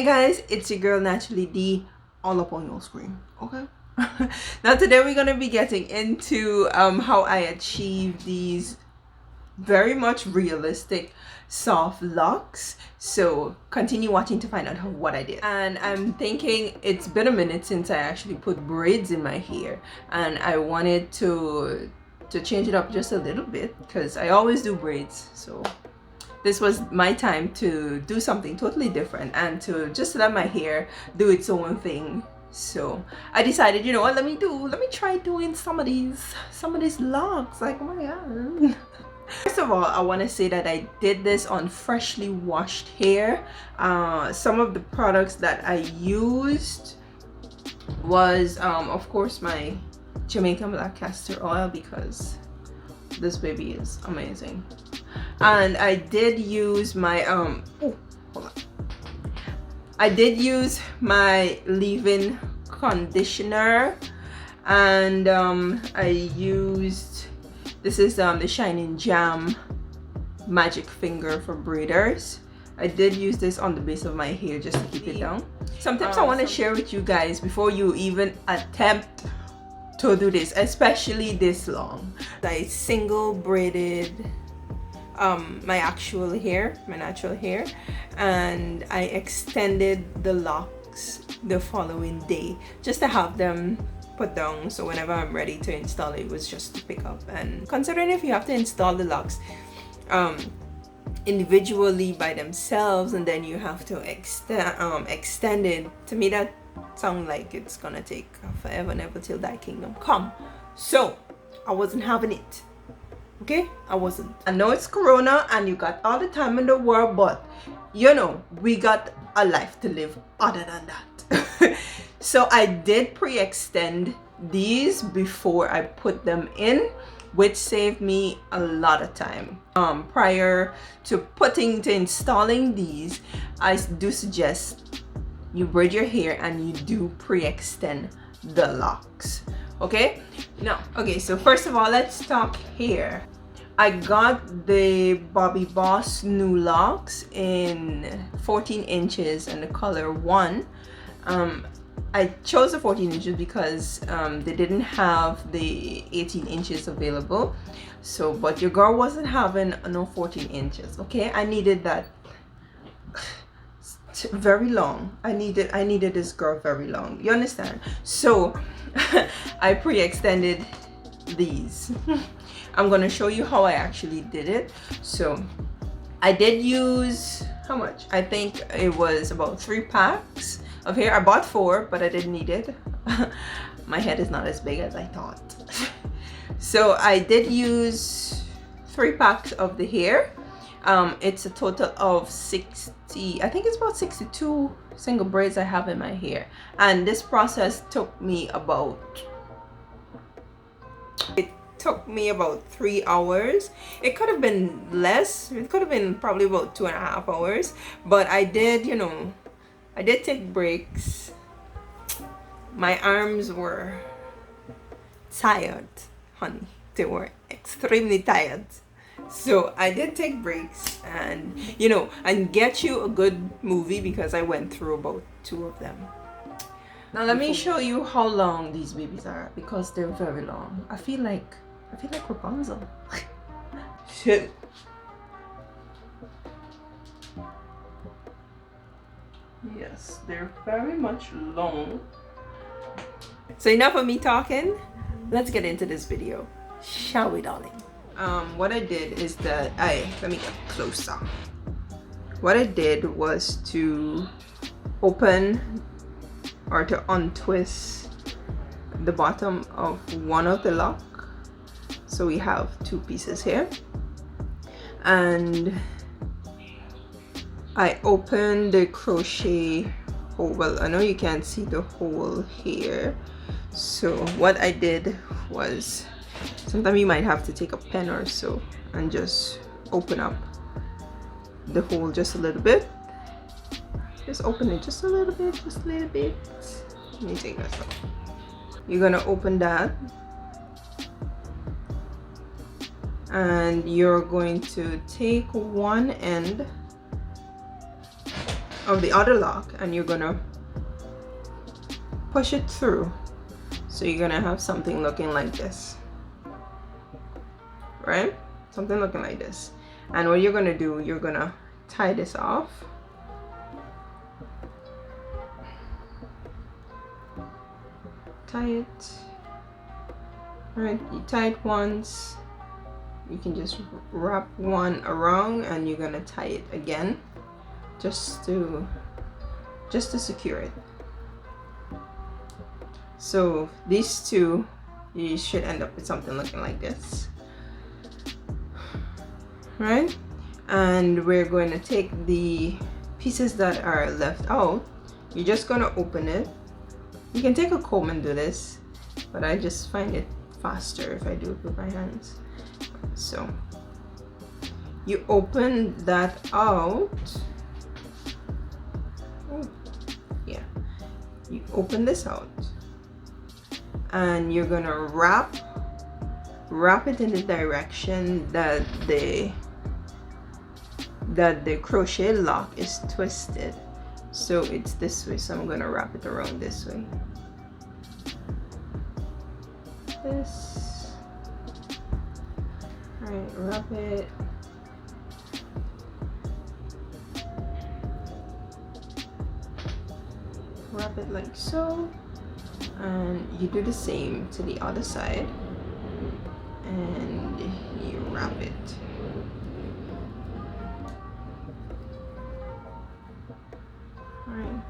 Hey guys, it's your girl Naturally D, all up on your screen. Okay. Now today we're gonna be getting into how I achieve these very much realistic soft locks. So continue watching to find out what I did. And I'm thinking it's been a minute since I actually put braids in my hair, and I wanted to change it up just a little bit because I always do braids. So this was my time to do something totally different and to just let my hair do its own thing. So I decided, you know what, let me try doing some of these locks. Like, oh my god. First of all, I want to say that I did this on freshly washed hair. Some of the products that I used was of course my Jamaican black castor oil, because this baby is amazing. And I did use my I did use my leave-in conditioner, and I used, this is the Shining Jam Magic Finger for braiders. I did use this on the base of my hair just to keep it down. Some tips I want to share with you guys before you even attempt to do this, especially this long. I single braided my actual hair, my natural hair, and I extended the locks the following day just to have them put down, so whenever I'm ready to install it, was just to pick up. And considering if you have to install the locks individually by themselves and then you have to extend it, to me that sounds like it's gonna take forever and ever till thy kingdom come. So I wasn't having it. Okay, I wasn't. I know it's Corona and you got all the time in the world, but you know, we got a life to live other than that. So I did pre-extend these before I put them in, which saved me a lot of time. Prior to installing these, I do suggest you braid your hair and you do pre-extend the locks. Okay, now, okay, so first of all, let's talk hair. I got the Bobbi Boss Nu Locs in 14 inches and the color 1. I chose the 14 inches because they didn't have the 18 inches available. So, but your girl wasn't having no 14 inches. Okay, I needed that very long. I needed this girl very long. You understand? So I pre-extended these. I'm gonna show you how I actually did it. So I did use, how much? I think it was about 3 packs of hair. I bought 4, but I didn't need it. My head is not as big as I thought. So I did use 3 packs of the hair. It's a total of 60, I think it's about 62 single braids I have in my hair. And this process took me about, took me about 3 hours. It could have been less. It could have been probably about 2.5 hours, but I did, you know, I did take breaks. My arms were tired, honey. They were extremely tired. So I did take breaks and, you know, and get you a good movie because I went through about 2 of them. Now let me show you how long these babies are, because they're very long. I feel like Rapunzel. Shit. Yes, they're very much long. So enough of me talking. Let's get into this video, shall we, darling? What I did is that let me get closer. What I did was to open or to untwist the bottom of one of the lock. So we have 2 pieces here, and I opened the crochet hole. Well, I know you can't see the hole here. So what I did was, sometimes you might have to take a pen or so and just open up the hole just a little bit. Just open it just a little bit, just a little bit. Let me take this off. You're gonna open that, and you're going to take one end of the other lock, and you're gonna push it through. So you're gonna have something looking like this, right? Something looking like this. And what you're gonna do, you're gonna tie this off. Tie it. Right, you tie it once. You can just wrap one around, and you're gonna tie it again, just to secure it. So these two, you should end up with something looking like this, right? And we're going to take the pieces that are left out. You're just gonna open it. You can take a comb and do this, but I just find it faster if I do it with my hands. So you open that out. Oh, yeah, you open this out, and you're gonna wrap it in the direction that the crochet lock is twisted. So it's this way, so I'm gonna wrap it around this way. This. Alright, wrap it. Wrap it like so. And you do the same to the other side. And you wrap it. Alright.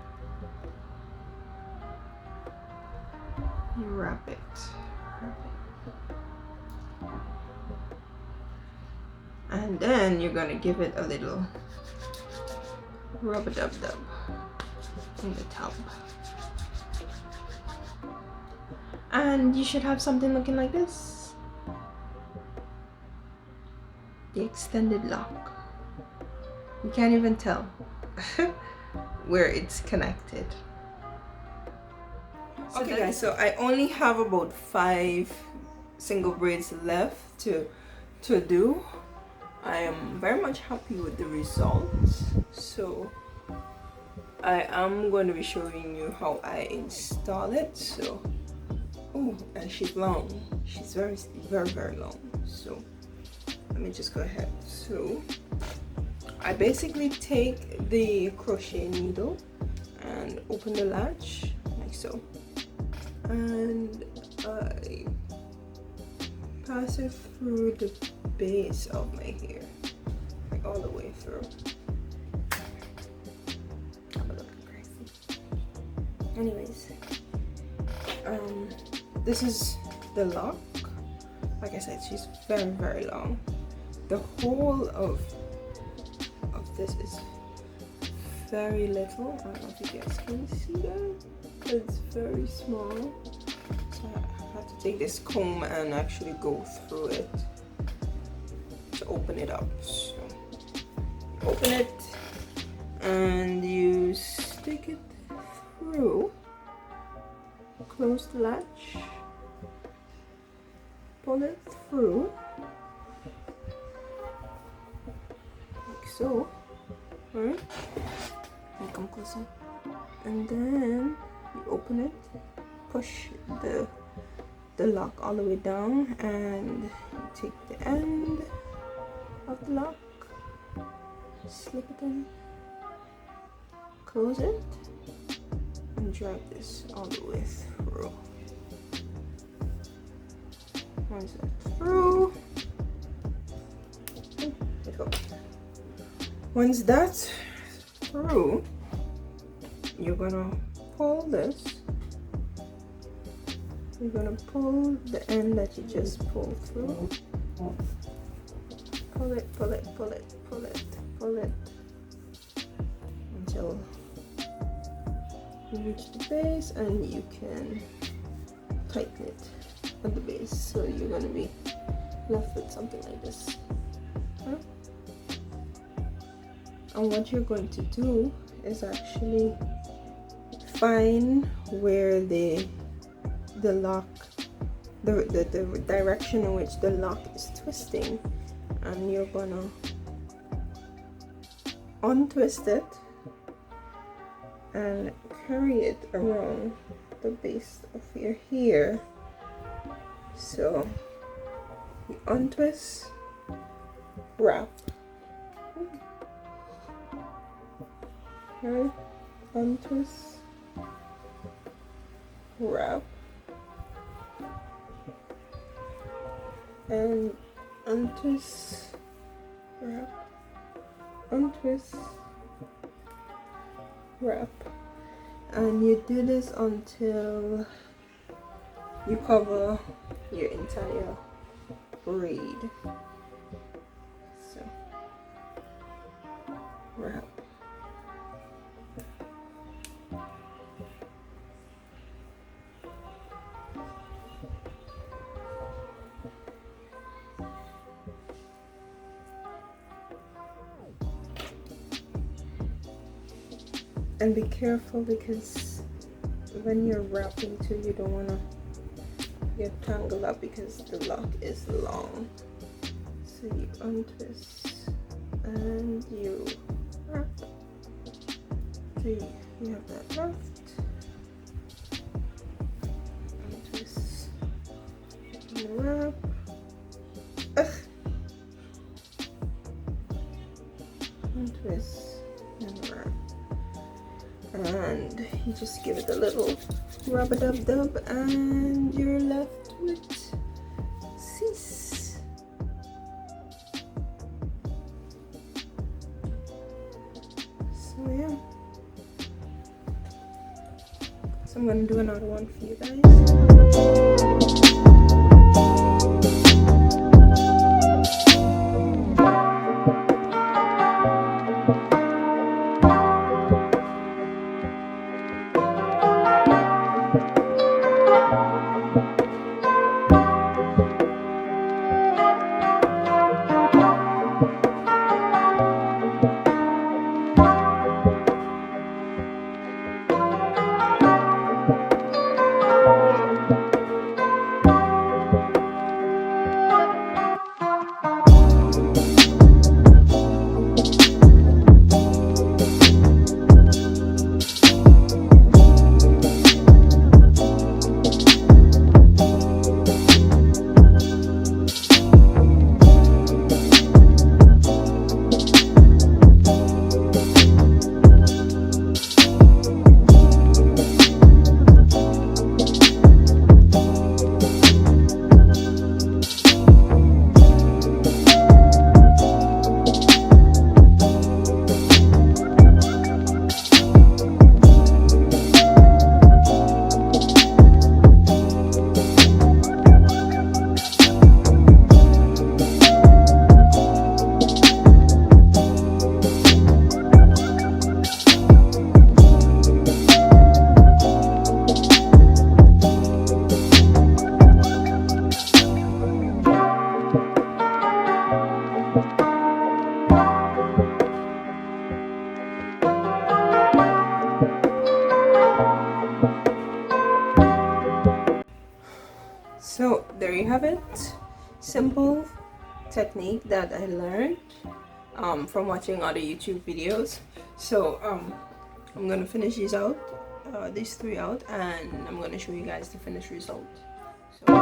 You wrap it. And then you're gonna give it a little rub-a-dub-dub in the top. And you should have something looking like this. The extended lock. You can't even tell where it's connected. Okay guys, so I only have about 5 single braids left to do. I am very much happy with the results. So I am going to be showing you how I install it. So, oh, and she's long. She's very long. So let me just go ahead. So I basically take the crochet needle and open the latch like so, and I pass it through the base of my hair, like all the way through. I'm looking crazy. Anyways, this is the lock. Like I said, she's very long. The whole of this is very little. I don't know if you guys can see that. It's very small. So I have to take this comb and actually go through it to open it up. So open it and you stick it through. Close the latch. Pull it through. Like so. Alright. And come closer. And then you open it. Push the lock all the way down, and you take the end of the lock, slip it in, close it, and drag this all the way through. Once that's through, let it go. Once that's through, you're gonna pull this. You're gonna pull the end that you just pulled through. Pull it, pull it, pull it, pull it, pull it until you reach the base, and you can tighten it at the base. So you're gonna be left with something like this. And what you're going to do is actually find where the lock, the direction in which the lock is twisting, and you're gonna untwist it and carry it around the base of your hair. So you untwist, wrap, okay, untwist, wrap, and untwist, wrap, untwist, wrap, and you do this until you cover your entire braid. So wrap, and be careful because when you're wrapping too, you don't want to get tangled up because the lock is long. So you untwist and you wrap. So you have that left. Untwist and wrap. Untwist and wrap. And you just give it a little rub-a-dub-dub and you're left with cease. So yeah, so I'm gonna do another one for you guys. So there you have it. Simple technique that I learned from watching other YouTube videos. So I'm gonna finish these out, these three out, and I'm gonna show you guys the finished result. So.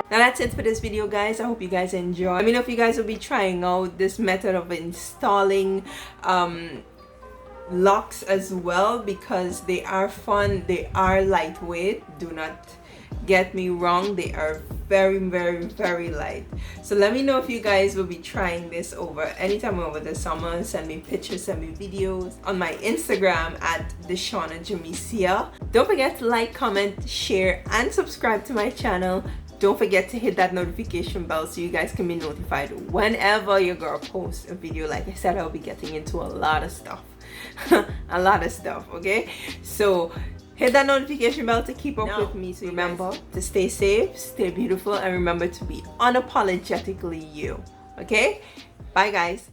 Now that's it for this video, guys. I hope you guys enjoy. Let me know if you guys will be trying out this method of installing locks as well, because they are fun, they are lightweight. Do not get me wrong, they are very, very, very light. So let me know if you guys will be trying this over anytime over the summer. Send me pictures, send me videos on my Instagram at DeshawnnaJamicia. Don't forget to like, comment, share, and subscribe to my channel. Don't forget to hit that notification bell so you guys can be notified whenever your girl posts a video. Like I said, I'll be getting into a lot of stuff. A lot of stuff, okay? So hit that notification bell to keep up with me. So remember to stay safe, stay beautiful, and remember to be unapologetically you. Okay? Bye, guys.